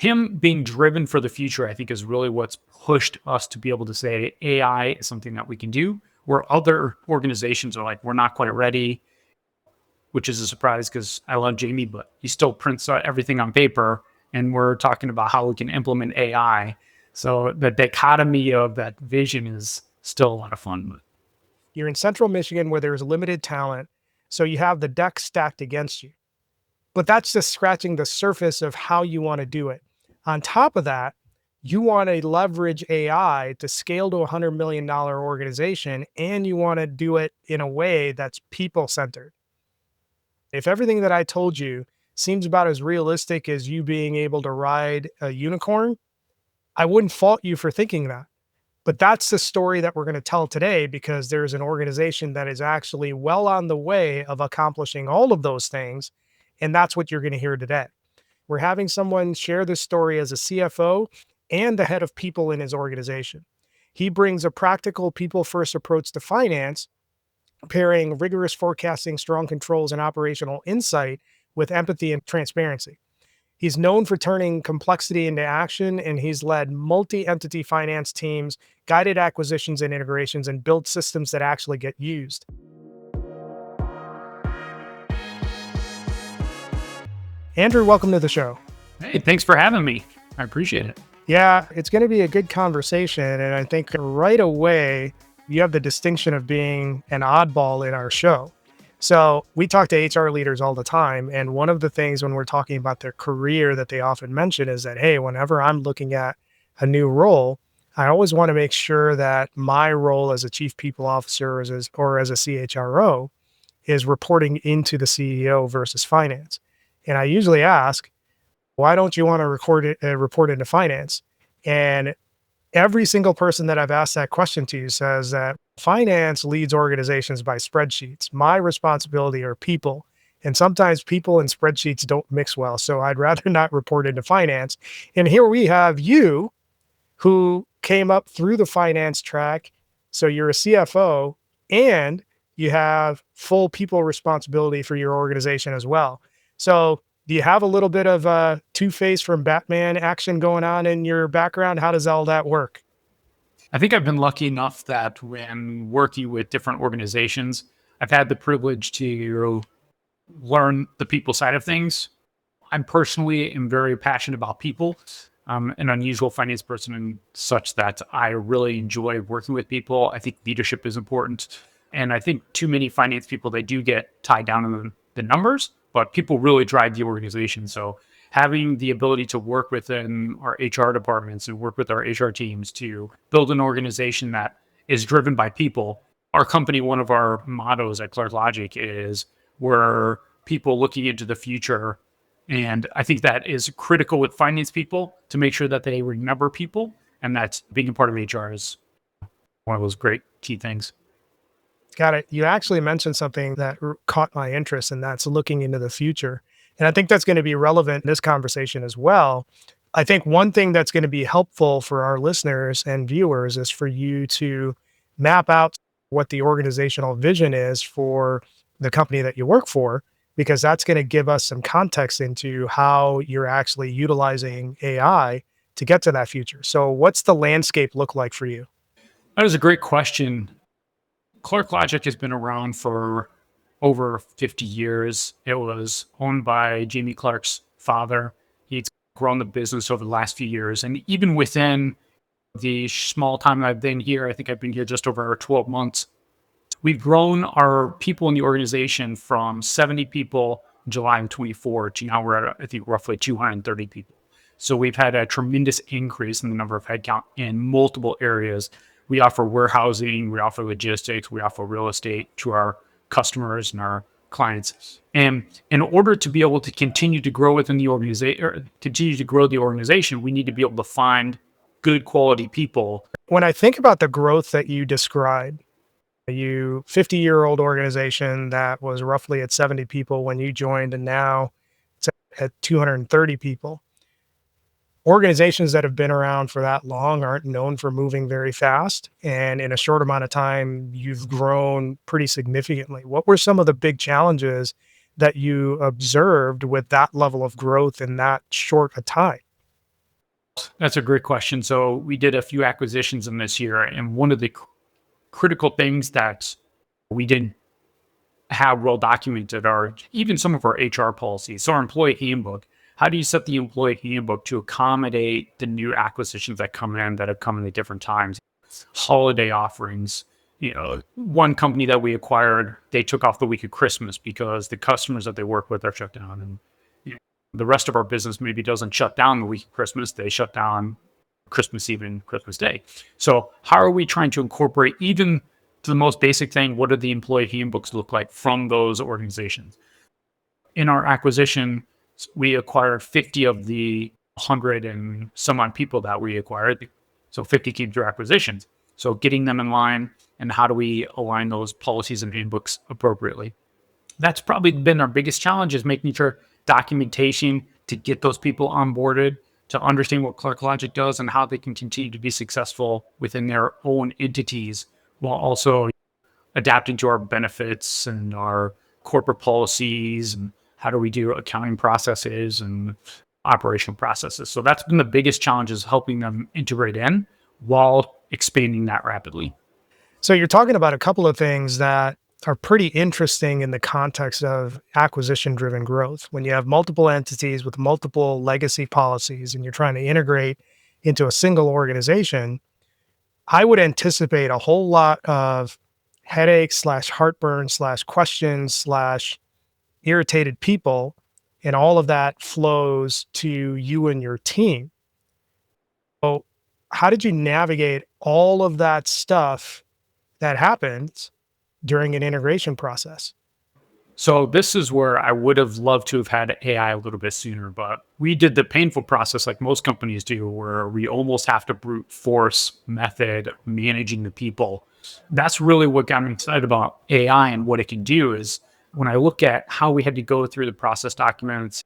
him being driven for the future, I think, is really what's pushed us to be able to say AI is something that we can do, where other organizations are like, we're not quite ready, which is a surprise because I love Jamie, but he still prints out everything on paper. And we're talking about how we can implement AI. So the dichotomy of that vision is still a lot of fun. You're in central Michigan where there's limited talent. So you have the deck stacked against you. But that's just scratching the surface of how you want to do it. On top of that, you want to leverage AI to scale to a $100 million organization, and you want to do it in a way that's people-centered. If everything that I told you seems about as realistic as you being able to ride a unicorn, I wouldn't fault you for thinking that. But that's the story that we're going to tell today, because there's an organization that is actually well on the way of accomplishing all of those things. And that's what you're going to hear today. We're having someone share this story as a CFO and the head of people in his organization. He brings a practical people-first approach to finance, pairing rigorous forecasting, strong controls, and operational insight with empathy and transparency. He's known for turning complexity into action, and he's led multi-entity finance teams, guided acquisitions and integrations, and built systems that actually get used. Andrew, welcome to the show. Hey, thanks for having me. I appreciate it. Yeah, it's going to be a good conversation. And I think right away, you have the distinction of being an oddball in our show. So we talk to HR leaders all the time. And one of the things when we're talking about their career that they often mention is that, hey, whenever I'm looking at a new role, I always want to make sure that my role as a chief people officer or as a CHRO is reporting into the CEO versus finance. And I usually ask, why don't you want to report into finance? And every single person that I've asked that question to says that finance leads organizations by spreadsheets. My responsibility are people. And sometimes people and spreadsheets don't mix well. So I'd rather not report into finance. And here we have you, who came up through the finance track. So you're a CFO and you have full people responsibility for your organization as well. So do you have a little bit of Two-Face from Batman action going on in your background? How does all that work? I think I've been lucky enough that when working with different organizations, I've had the privilege to learn the people side of things. I'm personally am very passionate about people. I'm an unusual finance person and such that I really enjoy working with people. I think leadership is important. And I think too many finance people, they do get tied down in the numbers, but people really drive the organization. So having the ability to work within our HR departments and work with our HR teams to build an organization that is driven by people. Our company, one of our mottos at ClearLogic is we're people looking into the future. And I think that is critical with finance people to make sure that they remember people. And that's being a part of HR is one of those great key things. Got it. You actually mentioned something that caught my interest, and that's looking into the future. And I think that's going to be relevant in this conversation as well. I think one thing that's going to be helpful for our listeners and viewers is for you to map out what the organizational vision is for the company that you work for, because that's going to give us some context into how you're actually utilizing AI to get to that future. So what's the landscape look like for you? That is a great question. ClearLogic has been around for over 50 years. It was owned by Jamie Clark's father. He's grown the business over the last few years. And even within the small time that I've been here, I think I've been here just over 12 months, we've grown our people in the organization from 70 people in July of 24 to now we're at, I think, roughly 230 people. So we've had a tremendous increase in the number of headcount in multiple areas. We offer warehousing, we offer logistics, we offer real estate to our customers and our clients. And in order to be able to continue to grow within the organization, or continue to grow the organization, we need to be able to find good quality people. When I think about the growth that you described, you 50-year-old organization that was roughly at 70 people when you joined, and now it's at 230 people. Organizations that have been around for that long aren't known for moving very fast. And in a short amount of time, you've grown pretty significantly. What were some of the big challenges that you observed with that level of growth in that short a time? That's a great question. So we did a few acquisitions in this year, and one of the critical things that we didn't have well documented are even some of our HR policies. So our employee handbook. How do you set the employee handbook to accommodate the new acquisitions that come in that have come in at different times? Holiday offerings. One company that we acquired, they took off the week of Christmas because the customers that they work with are shut down, and the rest of our business maybe doesn't shut down the week of Christmas. They shut down Christmas Eve and Christmas Day. So how are we trying to incorporate even to the most basic thing? What do the employee handbooks look like from those organizations? In our acquisition, we acquired 50 of the 100 and some odd people that we acquired. So 50 came through acquisitions. So getting them in line, and how do we align those policies and handbooks appropriately? That's probably been our biggest challenge, is making sure documentation to get those people onboarded, to understand what ClerkLogic does and how they can continue to be successful within their own entities, while also adapting to our benefits and our corporate policies, and how do we do accounting processes and operational processes. So that's been the biggest challenge, is helping them integrate in while expanding that rapidly. So you're talking about a couple of things that are pretty interesting in the context of acquisition driven growth. When you have multiple entities with multiple legacy policies and you're trying to integrate into a single organization, I would anticipate a whole lot of headaches slash heartburn slash questions slash irritated people, and all of that flows to you and your team. So how did you navigate all of that stuff that happens during an integration process? So this is where I would have loved to have had AI a little bit sooner, but we did the painful process like most companies do, where we almost have to brute force method managing the people. That's really what got me excited about AI and what it can do. Is when I look at how we had to go through the process documents,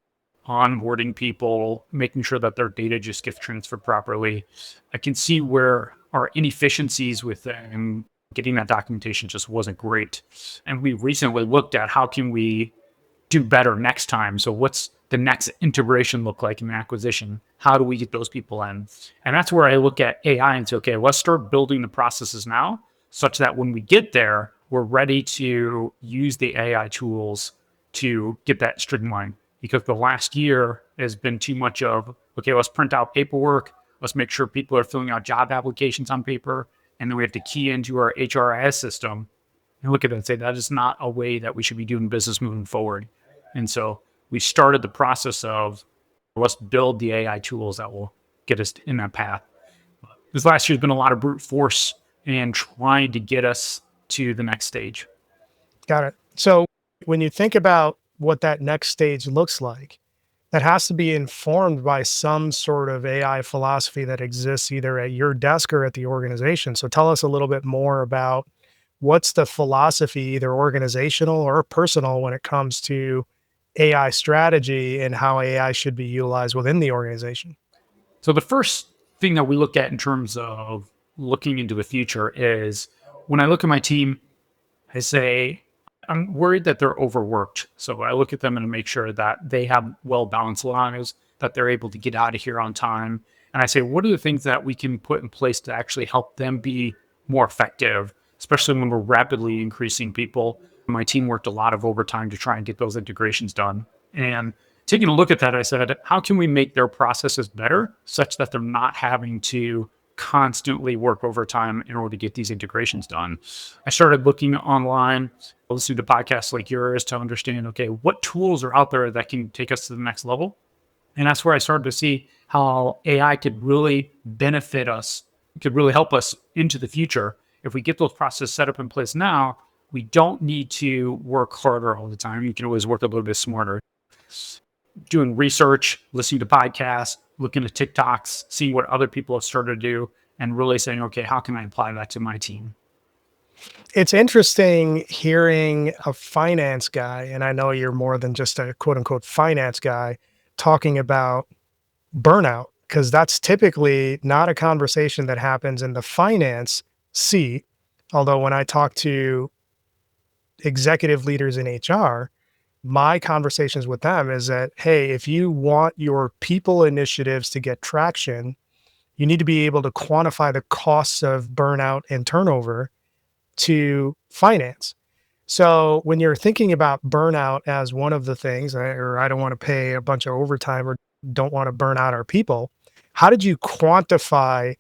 onboarding people, making sure that their data just gets transferred properly, I can see where our inefficiencies with getting that documentation just wasn't great. And we recently looked at how can we do better next time. So what's the next integration look like in the acquisition? How do we get those people in? And that's where I look at AI and say, okay, let's start building the processes now, such that when we get there, we're ready to use the AI tools to get that streamlined. Because the last year has been too much of, okay, let's print out paperwork. Let's make sure people are filling out job applications on paper. And then we have to key into our HRIS system and look at it and say, that is not a way that we should be doing business moving forward. And so we started the process of, let's build the AI tools that will get us in that path. This last year has been a lot of brute force and trying to get us to the next stage. Got it. So when you think about what that next stage looks like, that has to be informed by some sort of AI philosophy that exists either at your desk or at the organization. So tell us a little bit more about what's the philosophy, either organizational or personal, when it comes to AI strategy and how AI should be utilized within the organization. So the first thing that we look at in terms of looking into the future is, when I look at my team, I say, I'm worried that they're overworked. So I look at them and make sure that they have well-balanced lives, that they're able to get out of here on time. And I say, what are the things that we can put in place to actually help them be more effective, especially when we're rapidly increasing people? My team worked a lot of overtime to try and get those integrations done. And taking a look at that, I said, how can we make their processes better such that they're not having to constantly work overtime in order to get these integrations done? I started looking online, listening to podcasts like yours to understand, okay, what tools are out there that can take us to the next level? And that's where I started to see how AI could really benefit us, could really help us into the future. If we get those processes set up in place now, we don't need to work harder all the time. You can always work a little bit smarter. Doing research, listening to podcasts, looking at TikToks, seeing what other people have started to do, and really saying, okay, how can I apply that to my team? It's interesting hearing a finance guy, and I know you're more than just a quote unquote finance guy, talking about burnout, because that's typically not a conversation that happens in the finance seat. Although when I talk to executive leaders in HR, my conversations with them is that, hey, if you want your people initiatives to get traction, you need to be able to quantify the costs of burnout and turnover to finance. So when you're thinking about burnout as one of the things, or I don't want to pay a bunch of overtime or don't want to burn out our people, how did you quantify?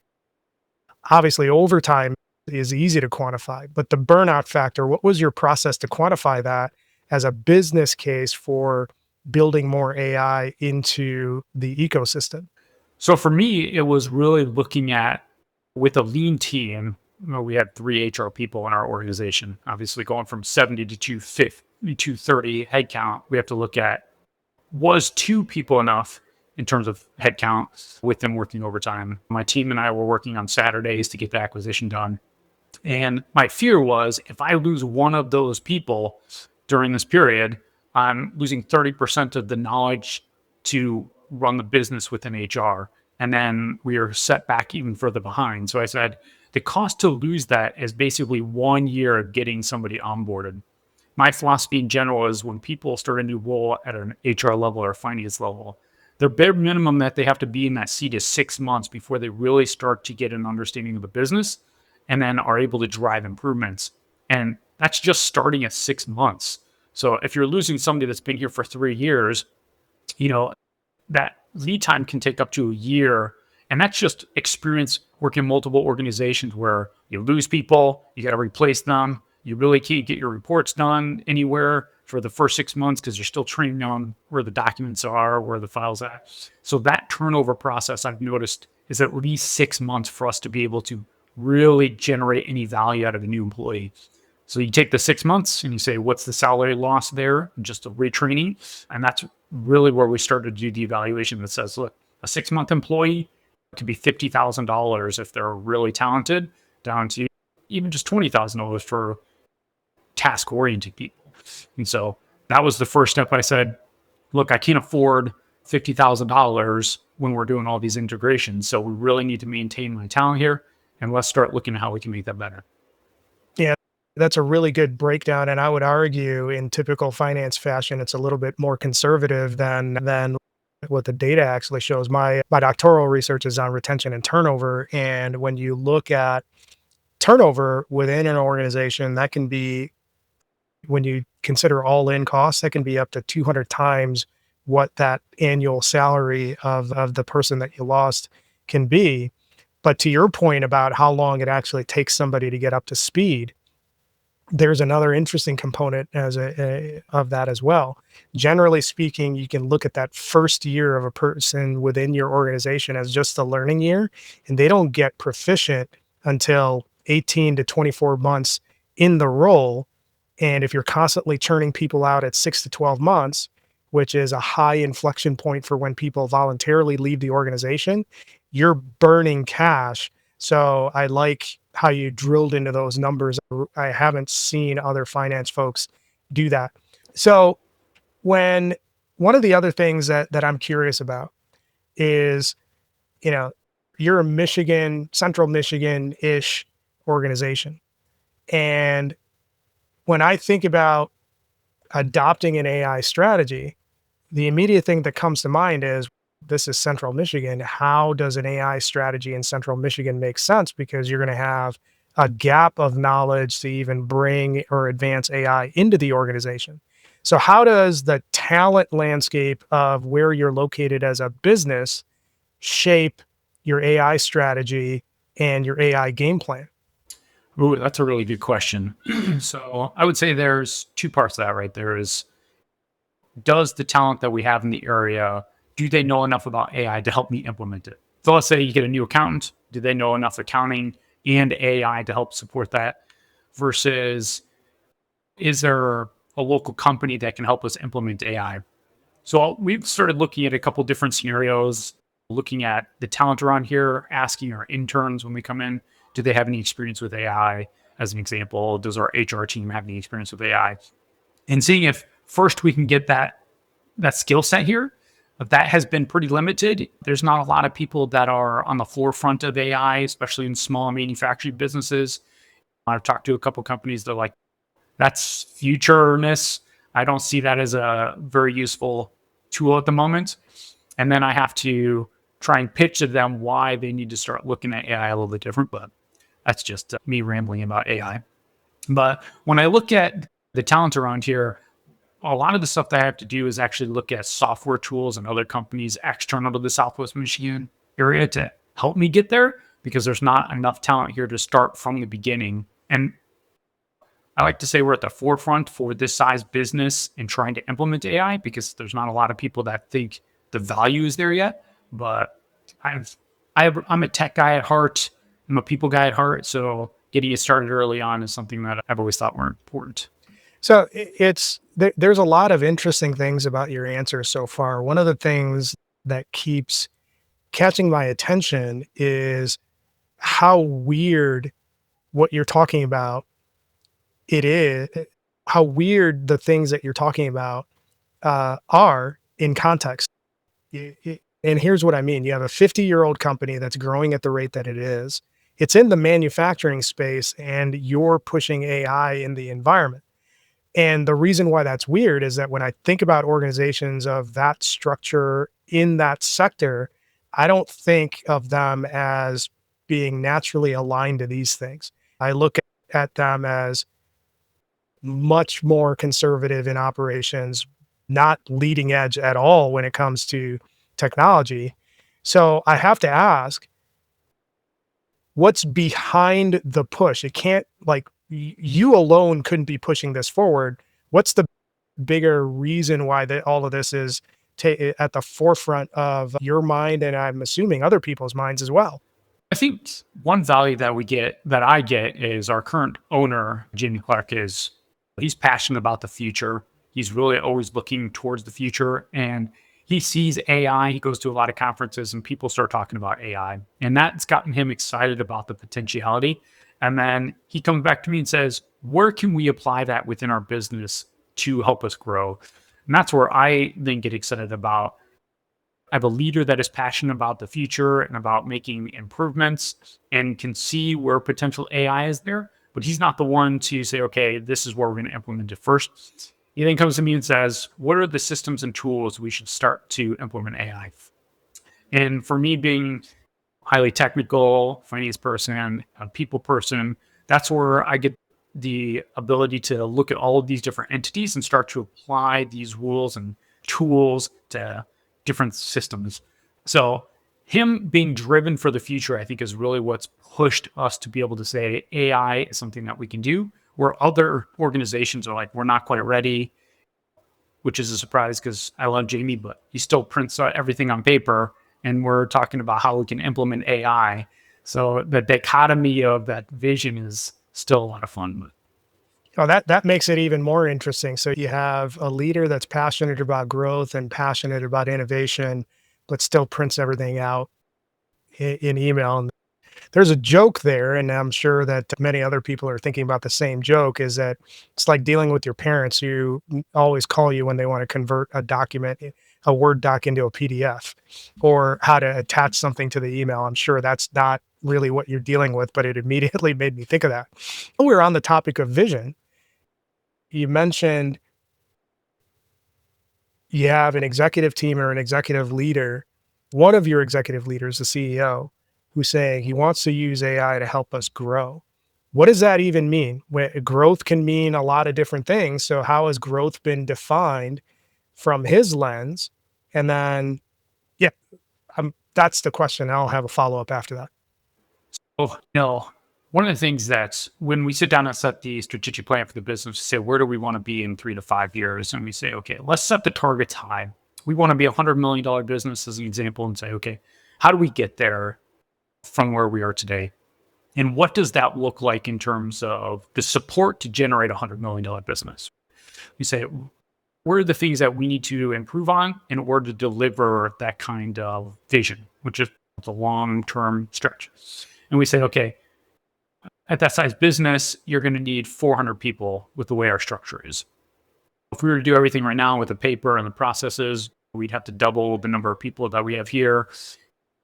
Obviously, overtime is easy to quantify, but the burnout factor, what was your process to quantify that as a business case for building more AI into the ecosystem? So for me, it was really looking at with a lean team. We had 3 HR people in our organization. Obviously, going from 70 to 250, 230 headcount, we have to look at was 2 people enough in terms of headcount with them working overtime. My team and I were working on Saturdays to get the acquisition done. And my fear was if I lose one of those people during this period, I'm losing 30% of the knowledge to run the business within HR. And then we are set back even further behind. So I said, the cost to lose that is basically 1 year of getting somebody onboarded. My philosophy in general is when people start a new role at an HR level or a finance level, their bare minimum that they have to be in that seat is 6 months before they really start to get an understanding of the business and then are able to drive improvements. And that's just starting at 6 months. So if you're losing somebody that's been here for 3 years, you know, that lead time can take up to a year. And that's just experience working in multiple organizations where you lose people, you got to replace them. You really can't get your reports done anywhere for the first 6 months because you're still training on where the documents are, where the files are. So that turnover process I've noticed is at least 6 months for us to be able to really generate any value out of a new employee. So you take the 6 months and you say, what's the salary loss there? Just a retraining. And that's really where we started to do the evaluation that says, look, a 6 month employee could be $50,000 if they're really talented, down to even just $20,000 for task oriented people. And so that was the first step. I said, look, I can't afford $50,000 when we're doing all these integrations. So we really need to maintain my talent here. And let's start looking at how we can make that better. Yeah, that's a really good breakdown. And I would argue in typical finance fashion, it's a little bit more conservative than what the data actually shows. My doctoral research is on retention and turnover. And when you look at turnover within an organization, that can be, when you consider all in costs, that can be up to 200 times what that annual salary of the person that you lost can be. But to your point about how long it actually takes somebody to get up to speed, there's another interesting component of that as well. Generally speaking, you can look at that first year of a person within your organization as just a learning year, and they don't get proficient until 18 to 24 months in the role. And if you're constantly churning people out at 6 to 12 months, which is a high inflection point for when people voluntarily leave the organization, you're burning cash. So I like how you drilled into those numbers. I haven't seen other finance folks do that. So when one of the other things that I'm curious about is, you know, you're a Central Michigan-ish organization. And when I think about adopting an AI strategy, the immediate thing that comes to mind is this is Central Michigan. How does an AI strategy in Central Michigan make sense? Because you're going to have a gap of knowledge to even bring or advance AI into the organization. So how does the talent landscape of where you're located as a business shape your AI strategy and your AI game plan? Ooh, that's a really good question. So I would say there's 2 parts to that, right? There is, does the talent that we have in the area, do they know enough about AI to help me implement it? So let's say you get a new accountant. Do they know enough accounting and AI to help support that? Versus, is there a local company that can help us implement AI? So we've started looking at a couple different scenarios, looking at the talent around here, asking our interns when we come in, do they have any experience with AI? As an example, does our HR team have any experience with AI? And seeing if first we can get that skill set here. That has been pretty limited. There's not a lot of people that are on the forefront of AI, especially in small manufacturing businesses. I've talked to a couple companies that are like, that's futureness. I don't see that as a very useful tool at the moment. And then I have to try and pitch to them why they need to start looking at AI a little bit different. But that's just me rambling about AI. But when I look at the talent around here, a lot of the stuff that I have to do is actually look at software tools and other companies external to the Southwest Michigan area to help me get there because there's not enough talent here to start from the beginning. And I like to say we're at the forefront for this size business in trying to implement AI because there's not a lot of people that think the value is there yet. But I'm a tech guy at heart. I'm a people guy at heart. So getting it started early on is something that I've always thought were important. So there's a lot of interesting things about your answer so far. One of the things that keeps catching my attention is how weird what you're talking about it is, how weird the things that you're talking about are in context. And here's what I mean. You have a 50-year-old company that's growing at the rate that it is. It's in the manufacturing space and you're pushing AI in the environment. And the reason why that's weird is that when I think about organizations of that structure in that sector, I don't think of them as being naturally aligned to these things. I look at them as much more conservative in operations, not leading edge at all when it comes to technology. So I have to ask, what's behind the push? It can't you alone couldn't be pushing this forward. What's the bigger reason why all of this is at the forefront of your mind, and I'm assuming other people's minds as well? I think one value that I get is our current owner, Jim Kanichariyil, he's passionate about the future. He's really always looking towards the future and he sees AI. He goes to a lot of conferences and people start talking about AI. And that's gotten him excited about the potentiality. And then he comes back to me and says, where can we apply that within our business to help us grow? And that's where I then get excited about. I have a leader that is passionate about the future and about making improvements and can see where potential AI is there, but he's not the one to say, okay, this is where we're going to implement it first. He then comes to me and says, what are the systems and tools we should start to implement AI? And for me, being highly technical, finance person, a people person, that's where I get the ability to look at all of these different entities and start to apply these rules and tools to different systems. So him being driven for the future, I think, is really what's pushed us to be able to say AI is something that we can do, where other organizations are like, we're not quite ready, which is a surprise because I love Jamie, but he still prints everything on paper. And we're talking about how we can implement AI. So the dichotomy of that vision is still a lot of fun. Oh, that makes it even more interesting. So you have a leader that's passionate about growth and passionate about innovation, but still prints everything out in email. And there's a joke there, and I'm sure that many other people are thinking about the same joke, is that it's like dealing with your parents who always call you when they want to convert a document, a Word doc into a PDF, or how to attach something to the email. I'm sure that's not really what you're dealing with, but it immediately made me think of that. When we're on the topic of vision, you mentioned you have an executive team or an executive leader, one of your executive leaders, the CEO, who's saying he wants to use AI to help us grow. What does that even mean? Growth can mean a lot of different things. So how has growth been defined from his lens? And then, yeah, that's the question. I'll have a follow-up after that. Oh, no. One of the things that's when we sit down and set the strategic plan for the business, say, where do we want to be in 3 to 5 years? And we say, okay, let's set the targets high. We want to be $100 million business as an example and say, okay, how do we get there from where we are today? And what does that look like in terms of the support to generate a $100 million business? We say, what are the things that we need to improve on in order to deliver that kind of vision, which is the long-term stretch? And we say, okay, at that size business, you're going to need 400 people with the way our structure is. If we were to do everything right now with the paper and the processes, we'd have to double the number of people that we have here.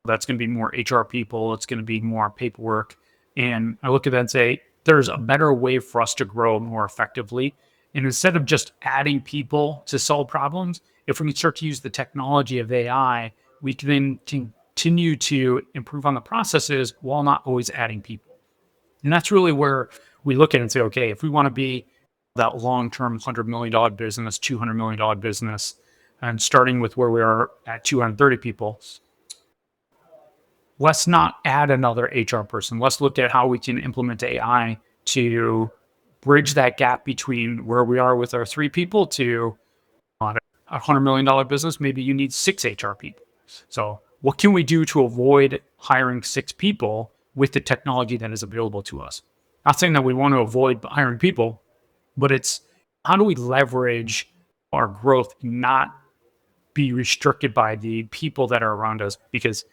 That's going to be more HR people. It's going to be more paperwork. And I look at that and say, there's a better way for us to grow more effectively. And instead of just adding people to solve problems, if we can start to use the technology of AI, we can then continue to improve on the processes while not always adding people. And that's really where we look at it and say, okay, if we want to be that long-term $100 million business, $200 million business, and starting with where we are at 230 people, let's not add another HR person. Let's look at how we can implement AI to bridge that gap between where we are with our 3 people to on a $100 million business. Maybe you need 6 HR people. So what can we do to avoid hiring 6 people with the technology that is available to us? Not saying that we want to avoid hiring people, but it's how do we leverage our growth and not be restricted by the people that are around us? Because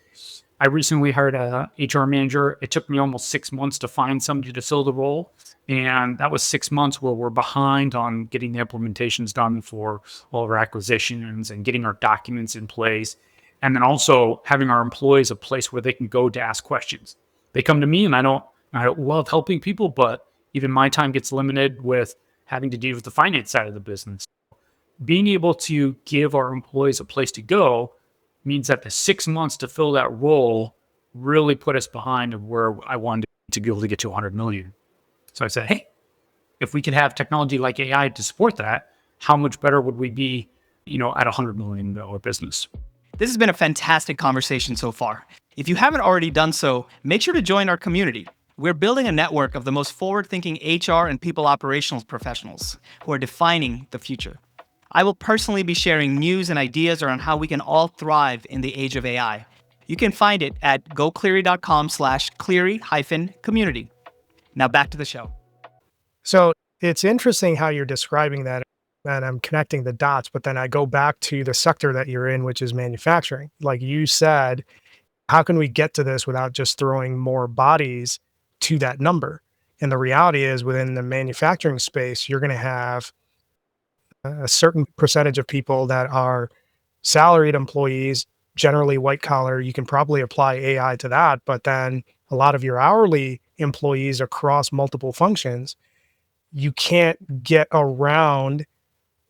I recently hired a HR manager. It took me almost 6 months to find somebody to fill the role. And that was 6 months where we're behind on getting the implementations done for all of our acquisitions and getting our documents in place. And then also having our employees a place where they can go to ask questions. They come to me and I don't love helping people, but even my time gets limited with having to deal with the finance side of the business. Being able to give our employees a place to go means that the 6 months to fill that role really put us behind of where I wanted to be able to get to 100 million. So I said, hey, if we could have technology like AI to support that, how much better would we be, at $100 million business? This has been a fantastic conversation so far. If you haven't already done so, make sure to join our community. We're building a network of the most forward-thinking HR and people operations professionals who are defining the future. I will personally be sharing news and ideas around how we can all thrive in the age of AI. You can find it at gocleary.com/Cleary-community. Now back to the show. So it's interesting how you're describing that, and I'm connecting the dots, but then I go back to the sector that you're in, which is manufacturing. Like you said, how can we get to this without just throwing more bodies to that number? And the reality is within the manufacturing space, you're going to have a certain percentage of people that are salaried employees, generally white collar. You can probably apply AI to that, but then a lot of your hourly employees across multiple functions, you can't get around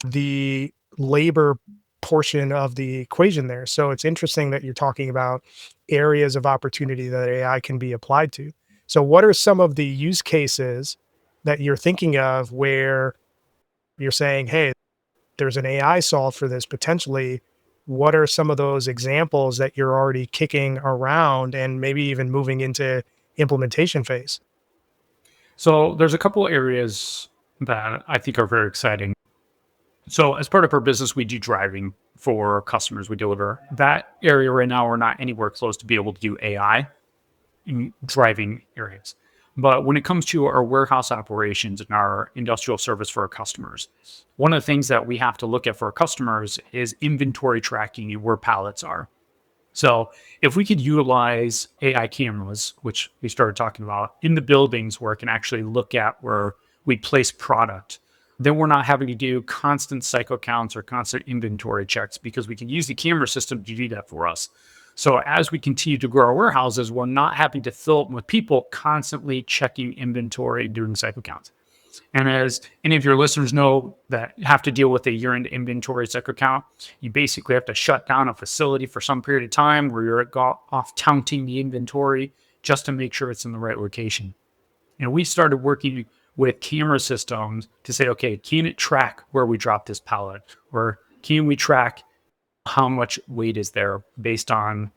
the labor portion of the equation there. So it's interesting that you're talking about areas of opportunity that AI can be applied to. So what are some of the use cases that you're thinking of where you're saying, hey, there's an AI solve for this potentially? What are some of those examples that you're already kicking around and maybe even moving into implementation phase? So there's a couple areas that I think are very exciting. So as part of our business, we do driving for customers we deliver. That area right now, we're not anywhere close to be able to do AI in driving areas. But when it comes to our warehouse operations and our industrial service for our customers, one of the things that we have to look at for our customers is inventory tracking and where pallets are. So if we could utilize AI cameras, which we started talking about, in the buildings where it can actually look at where we place product, then we're not having to do constant cycle counts or constant inventory checks because we can use the camera system to do that for us. So as we continue to grow our warehouses, we're not having to fill them with people constantly checking inventory during cycle counts. And as any of your listeners know that have to deal with a year-end inventory cycle count, you basically have to shut down a facility for some period of time where you're off counting the inventory just to make sure it's in the right location. And we started working with camera systems to say, okay, can it track where we drop this pallet? Or can we track how much weight is there based on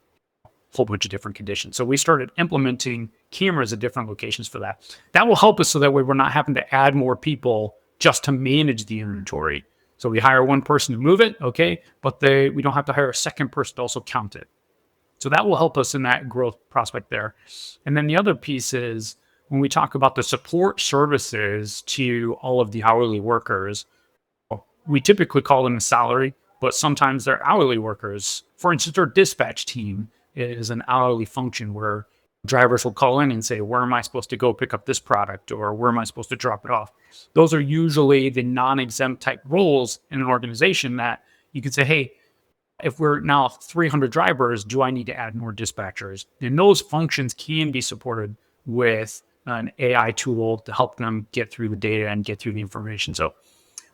a whole bunch of different conditions? So we started implementing cameras at different locations for that. That will help us so that way we're not having to add more people just to manage the inventory. So we hire one person to move it, okay, but we don't have to hire a second person to also count it. So that will help us in that growth prospect there. And then the other piece is when we talk about the support services to all of the hourly workers, we typically call them a salary, but sometimes they're hourly workers. For instance, our dispatch team is an hourly function where drivers will call in and say, where am I supposed to go pick up this product? Or where am I supposed to drop it off? Those are usually the non-exempt type roles in an organization that you can say, hey, if we're now 300 drivers, do I need to add more dispatchers? And those functions can be supported with an AI tool to help them get through the data and get through the information. So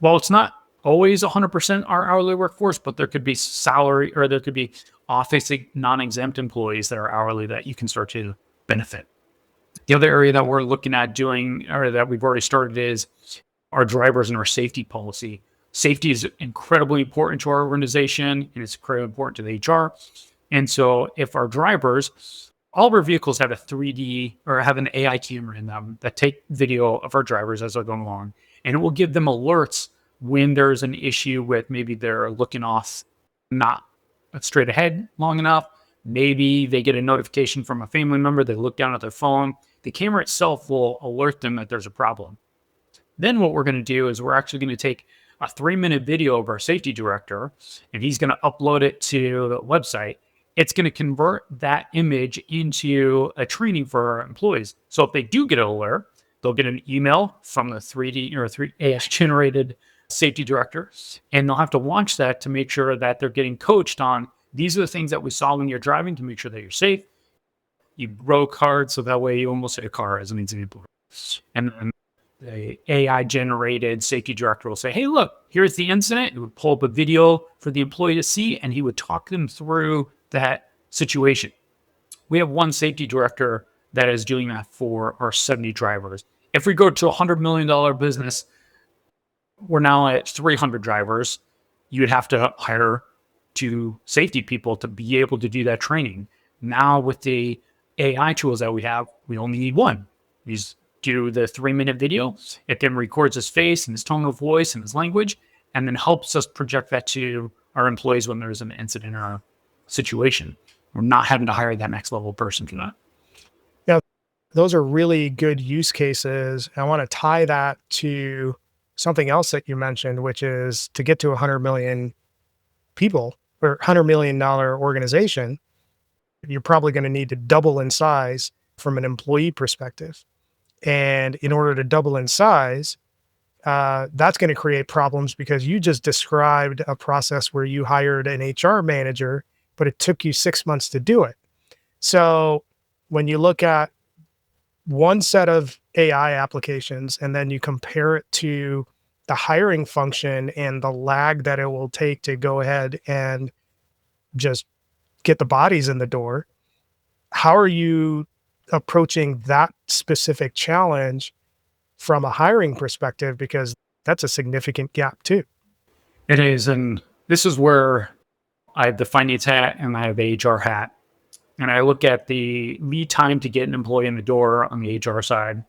Well, it's not always 100% our hourly workforce, but there could be salary or there could be office non-exempt employees that are hourly that you can start to benefit. The other area that we're looking at doing, or that we've already started, is our drivers and our safety policy. Safety is incredibly important to our organization, and it's incredibly important to the HR. And so if our drivers, all of our vehicles have a 3D or have an AI camera in them that take video of our drivers as they're going along, and it will give them alerts when there's an issue with maybe they're looking off, not straight ahead long enough. Maybe they get a notification from a family member, they look down at their phone. The camera itself will alert them that there's a problem. Then what we're going to do is we're actually going to take a 3-minute video of our safety director, and he's going to upload it to the website. It's going to convert that image into a training for our employees. So if they do get an alert, they'll get an email from the 3D or 3AS generated safety director, and they'll have to watch that to make sure that they're getting coached on these are the things that we saw when you're driving to make sure that you're safe. You broke hard, so that way you almost hit a car as an example. And then the AI generated safety director will say, hey, look, here's the incident. It would pull up a video for the employee to see, and he would talk them through that situation. We have one safety director that is doing that for our 70 drivers. If we go to a $100 million business, we're now at 300 drivers. You would have to hire 2 safety people to be able to do that training. Now with the AI tools that we have, we only need one. You just do the 3-minute video. It then records his face and his tone of voice and his language, and then helps us project that to our employees when there's an incident or a situation. We're not having to hire that next level person for that. Yeah, those are really good use cases. I want to tie that to something else that you mentioned, which is to get to 100 million people or $100 million organization, you're probably going to need to double in size from an employee perspective. And in order to double in size, that's going to create problems because you just described a process where you hired an HR manager, but it took you 6 months to do it. So when you look at one set of AI applications and then you compare it to the hiring function and the lag that it will take to go ahead and just get the bodies in the door, how are you approaching that specific challenge from a hiring perspective? Because that's a significant gap too. It is. And this is where I have the finance hat and I have the HR hat. And I look at the lead time to get an employee in the door on the HR side.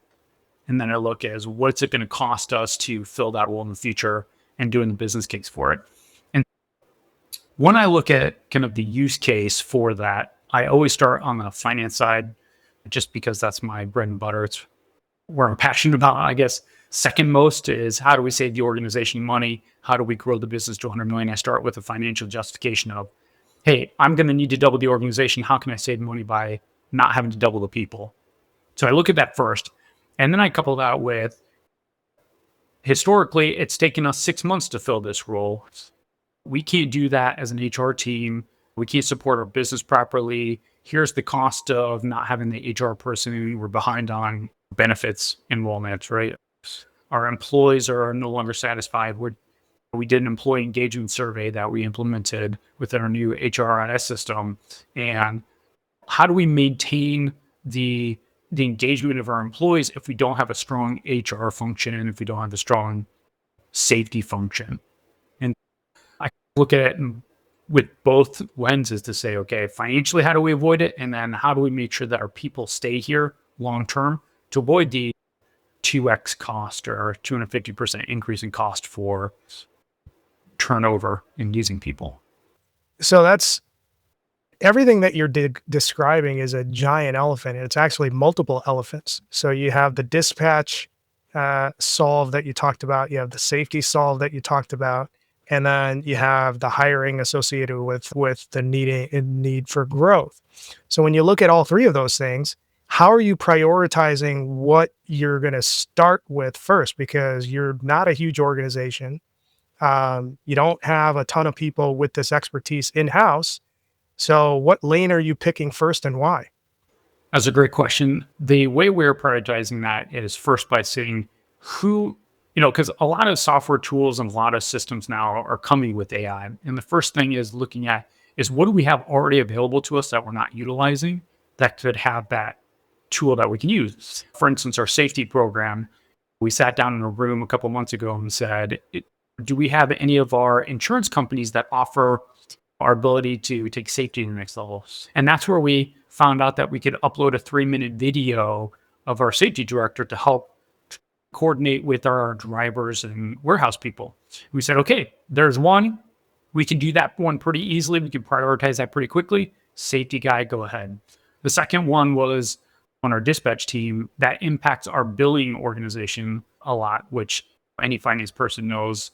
And then I look as what's it going to cost us to fill that role in the future and doing the business case for it. And when I look at kind of the use case for that, I always start on the finance side just because that's my bread and butter. It's where I'm passionate about. I guess second most is how do we save the organization money? How do we grow the business to 100 million? I start with a financial justification of, hey, I'm going to need to double the organization. How can I save money by not having to double the people? So I look at that first. And then I couple that with, historically, it's taken us 6 months to fill this role. We can't do that as an HR team. We can't support our business properly. Here's the cost of not having the HR person. We're behind on benefits enrollments, right? Our employees are no longer satisfied. We did an employee engagement survey that we implemented within our new HRIS system. And how do we maintain the engagement of our employees if we don't have a strong HR function and if we don't have a strong safety function? And I look at it with both lenses to say, okay, financially, how do we avoid it? And then how do we make sure that our people stay here long-term to avoid the 2x cost or 250% increase in cost for turnover in using people? So that's everything that you're describing is a giant elephant. And it's actually multiple elephants. So you have the dispatch solve that you talked about. You have the safety solve that you talked about. And then you have the hiring associated with the need for growth. So when you look at all three of those things, how are you prioritizing what you're going to start with first? Because you're not a huge organization. You don't have a ton of people with this expertise in-house. So what lane are you picking first and why? That's a great question. The way we're prioritizing that is first by saying who Because a lot of software tools and a lot of systems now are coming with AI. And the first thing is looking at is what do we have already available to us that we're not utilizing that could have that tool that we can use. For instance, our safety program, we sat down in a room a couple months ago and said, do we have any of our insurance companies that offer our ability to take safety to the next level? And that's where we found out that we could upload a 3-minute video of our safety director to help coordinate with our drivers and warehouse people. We said, okay, there's one. We can do that one pretty easily. We can prioritize that pretty quickly. Safety guy, go ahead. The second one was on our dispatch team that impacts our billing organization a lot, which any finance person knows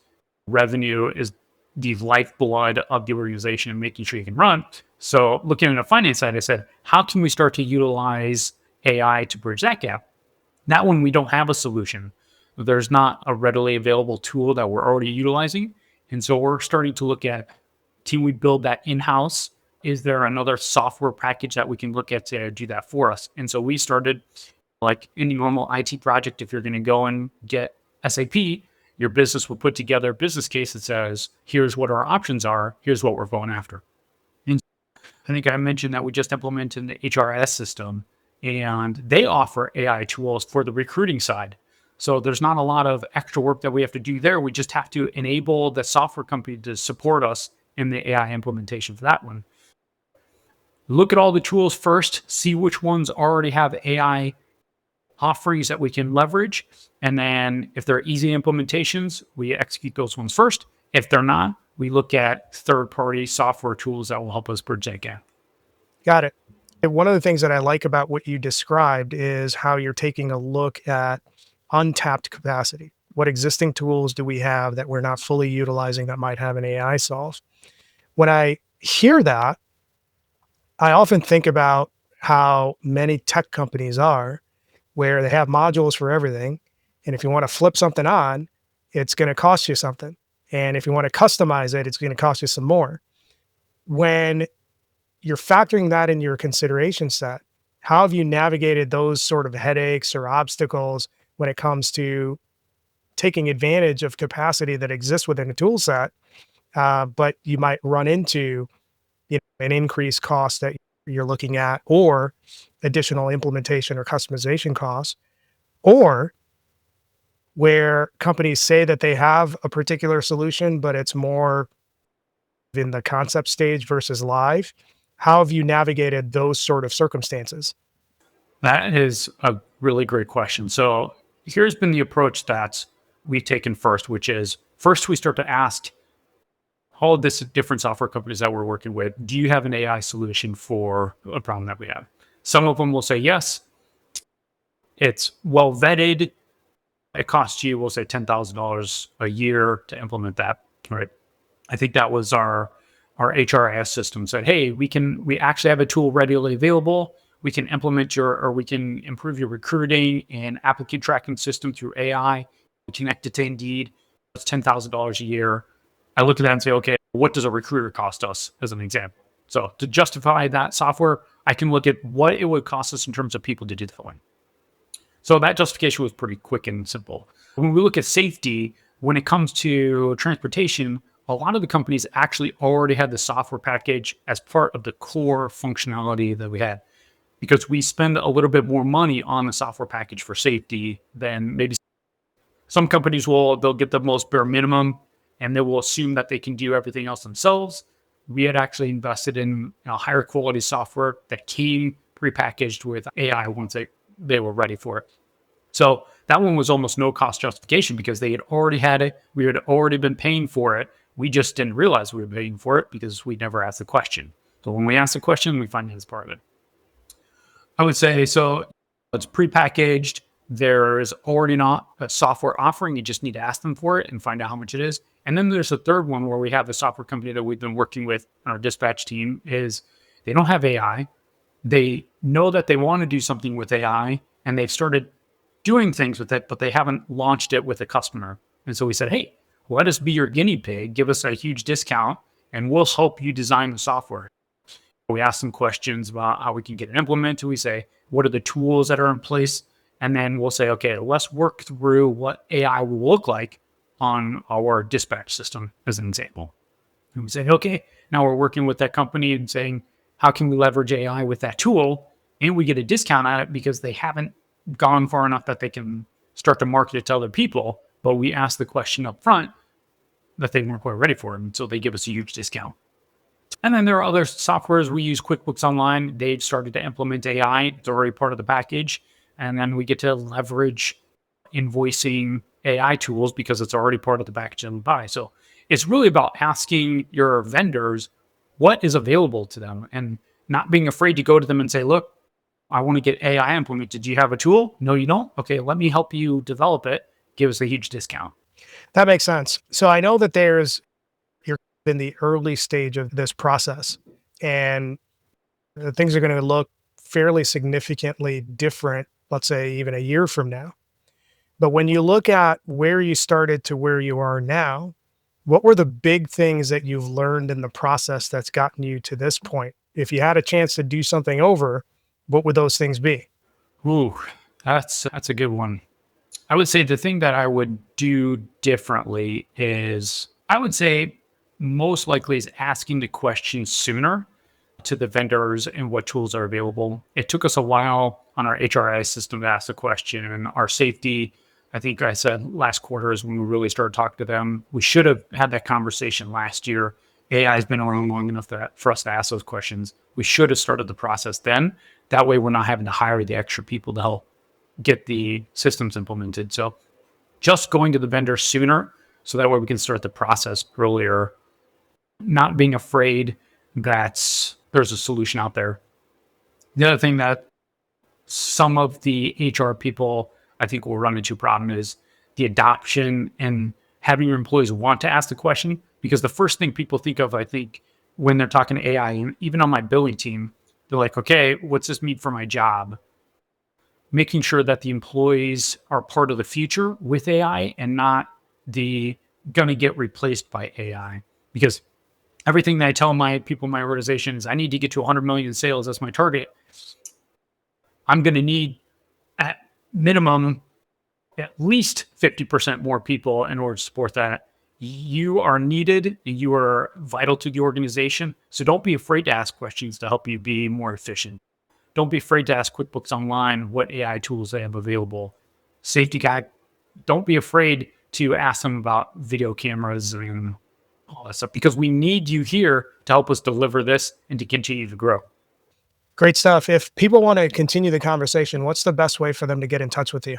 revenue is the lifeblood of the organization, making sure you can run. So looking at the finance side, I said, how can we start to utilize AI to bridge that gap? That one, we don't have a solution. There's not a readily available tool that we're already utilizing. And so we're starting to look at, can we build that in-house? Is there another software package that we can look at to do that for us? And so we started, like any normal IT project, if you're going to go and get SAP, your business will put together a business case that says, here's what our options are, here's what we're going after. And I think I mentioned that we just implemented the HRS system, and they offer AI tools for the recruiting side. So there's not a lot of extra work that we have to do there. We just have to enable the software company to support us in the AI implementation for that one. Look at all the tools first, see which ones already have AI offerings that we can leverage. And then if they're easy implementations, we execute those ones first. If they're not, we look at third-party software tools that will help us bridge that gap. Got it. And one of the things that I like about what you described is how you're taking a look at untapped capacity. What existing tools do we have that we're not fully utilizing that might have an AI solve? When I hear that, I often think about how many tech companies are, where they have modules for everything. And if you want to flip something on, it's going to cost you something. And if you want to customize it, it's going to cost you some more. When you're factoring that in your consideration set, how have you navigated those sort of headaches or obstacles when it comes to taking advantage of capacity that exists within a tool set, but you might run into an increased cost that you're looking at, or additional implementation or customization costs, or where companies say that they have a particular solution, but it's more in the concept stage versus live? How have you navigated those sort of circumstances? That is a really great question. So here's been the approach that we've taken first, which is first we start to ask all of this different software companies that we're working with, do you have an AI solution for a problem that we have? Some of them will say yes. It's well vetted. It costs you, we'll say $10,000 a year to implement that, right? I think that was our HRIS system said, hey, we actually have a tool readily available. We can implement we can improve your recruiting and applicant tracking system through AI. We connect it to Indeed. It's $10,000 a year. I look at that and say, okay, what does a recruiter cost us as an example? So to justify that software, I can look at what it would cost us in terms of people to do the one. So that justification was pretty quick and simple. When we look at safety, when it comes to transportation, a lot of the companies actually already had the software package as part of the core functionality that we had, because we spend a little bit more money on the software package for safety than maybe some companies they'll get the most bare minimum and they will assume that they can do everything else themselves. We had actually invested in higher quality software that came prepackaged with AI once they were ready for it. So that one was almost no cost justification because they had already had it. We had already been paying for it. We just didn't realize we were paying for it because we never asked the question. So when we ask the question, we find it as part of it. I would say, so it's prepackaged. There is already not a software offering. You just need to ask them for it and find out how much it is. And then there's a third one where we have the software company that we've been working with on our dispatch team is they don't have AI. They know that they want to do something with AI and they've started doing things with it, but they haven't launched it with a customer. And so we said, hey, let us be your guinea pig, give us a huge discount, and we'll help you design the software. We ask them questions about how we can get it implemented. We say, what are the tools that are in place? And then we'll say, okay, let's work through what AI will look like on our dispatch system as an example. And we say, okay, now we're working with that company and saying, how can we leverage AI with that tool? And we get a discount on it because they haven't gone far enough that they can start to market it to other people. But we ask the question up front that they weren't quite ready for. And so they give us a huge discount. And then there are other softwares. We use QuickBooks Online. They've started to implement AI. It's already part of the package. And then we get to leverage invoicing AI tools because it's already part of the package and buy. So it's really about asking your vendors what is available to them and not being afraid to go to them and say, look, I want to get AI implemented. Do you have a tool? No, you don't? Okay, let me help you develop it. Give us a huge discount. That makes sense. So I know that you're in the early stage of this process, and things are going to look fairly significantly different, let's say even a year from now. But when you look at where you started to where you are now, what were the big things that you've learned in the process that's gotten you to this point? If you had a chance to do something over, what would those things be? Ooh, that's a good one. I would say the thing that I would do differently is I would say most likely is asking the question sooner to the vendors and what tools are available. It took us a while on our HRI system to ask the question, and our safety, I think I said last quarter is when we really started talking to them. We should have had that conversation last year. AI has been around long enough for us to ask those questions. We should have started the process then. That way we're not having to hire the extra people to help get the systems implemented. So just going to the vendor sooner so that way we can start the process earlier, not being afraid that there's a solution out there. The other thing that some of the HR people I think will run into a problem is the adoption and having your employees want to ask the question, because the first thing people think of, I think, when they're talking to AI, and even on my billing team, they're like, okay, what's this mean for my job? Making sure that the employees are part of the future with AI and not going to get replaced by AI. Because everything that I tell my people in my organization is I need to get to 100 million in sales. That's my target. I'm going to need at minimum at least 50% more people in order to support that. You are needed. You are vital to the organization. So don't be afraid to ask questions to help you be more efficient. Don't be afraid to ask QuickBooks Online what AI tools they have available. Safety guy, don't be afraid to ask them about video cameras and all that stuff, because we need you here to help us deliver this and to continue to grow. Great stuff. If people want to continue the conversation, what's the best way for them to get in touch with you?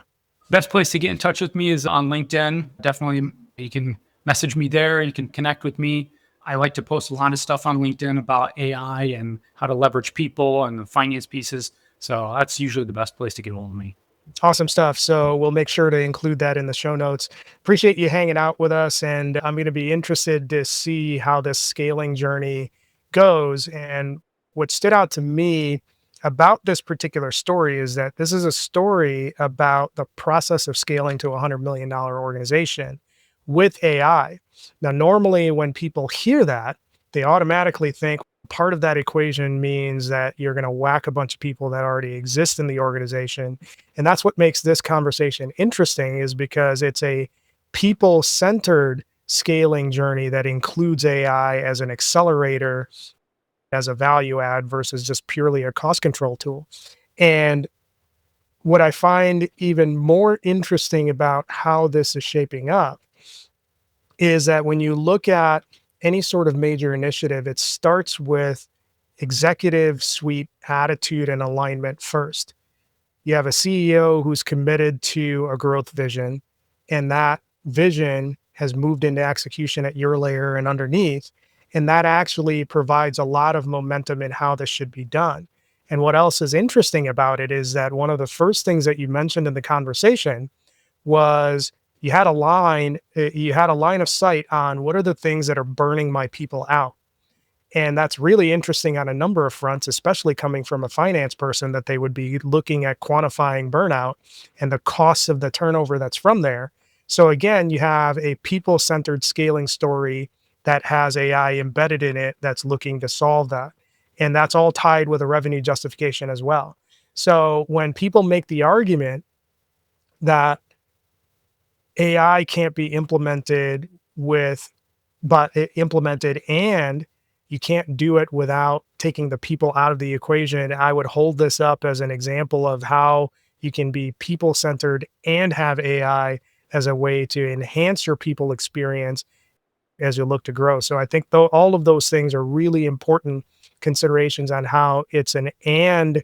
Best place to get in touch with me is on LinkedIn. Definitely, you can message me there. You can connect with me. I like to post a lot of stuff on LinkedIn about AI and how to leverage people and the finance pieces. So that's usually the best place to get hold of me. Awesome stuff. So we'll make sure to include that in the show notes. Appreciate you hanging out with us. And I'm going to be interested to see how this scaling journey goes. And what stood out to me about this particular story is that this is a story about the process of scaling to a $100 million organization with AI. Now, normally when people hear that, they automatically think part of that equation means that you're going to whack a bunch of people that already exist in the organization. And that's what makes this conversation interesting, is because it's a people-centered scaling journey that includes AI as an accelerator, as a value add versus just purely a cost control tool. And what I find even more interesting about how this is shaping up is that when you look at any sort of major initiative, it starts with executive suite attitude and alignment first. You have a CEO who's committed to a growth vision, and that vision has moved into execution at your layer and underneath. And that actually provides a lot of momentum in how this should be done. And what else is interesting about it is that one of the first things that you mentioned in the conversation was you had a line of sight on what are the things that are burning my people out. And that's really interesting on a number of fronts, especially coming from a finance person, that they would be looking at quantifying burnout and the costs of the turnover that's from there. So again, you have a people-centered scaling story that has AI embedded in it that's looking to solve that. And that's all tied with a revenue justification as well. So when people make the argument that AI can't be implemented implemented, and you can't do it without taking the people out of the equation. I would hold this up as an example of how you can be people centered and have AI as a way to enhance your people experience as you look to grow. So I think though all of those things are really important considerations on how it's an and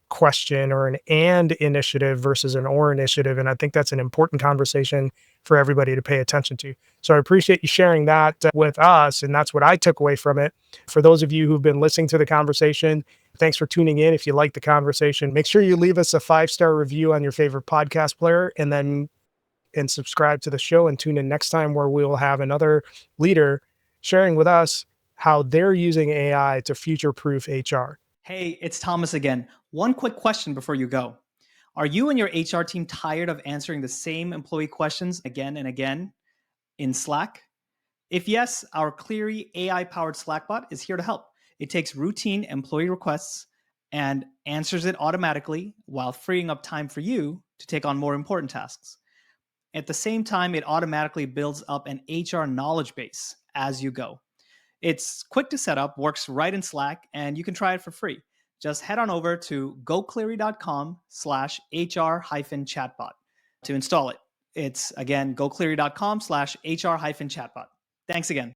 question or an and initiative versus an or initiative. And I think that's an important conversation for everybody to pay attention to. So I appreciate you sharing that with us. And that's what I took away from it. For those of you who've been listening to the conversation, thanks for tuning in. If you like the conversation, make sure you leave us a 5-star review on your favorite podcast player, and subscribe to the show, and tune in next time where we will have another leader sharing with us how they're using AI to future-proof HR. Hey, it's Thomas again. One quick question before you go. Are you and your HR team tired of answering the same employee questions again and again in Slack? If yes, our Cleary AI-powered Slack bot is here to help. It takes routine employee requests and answers it automatically while freeing up time for you to take on more important tasks. At the same time, it automatically builds up an HR knowledge base as you go. It's quick to set up, works right in Slack, and you can try it for free. Just head on over to gocleary.com/HR-chatbot to install it. It's again, gocleary.com/HR-chatbot. Thanks again.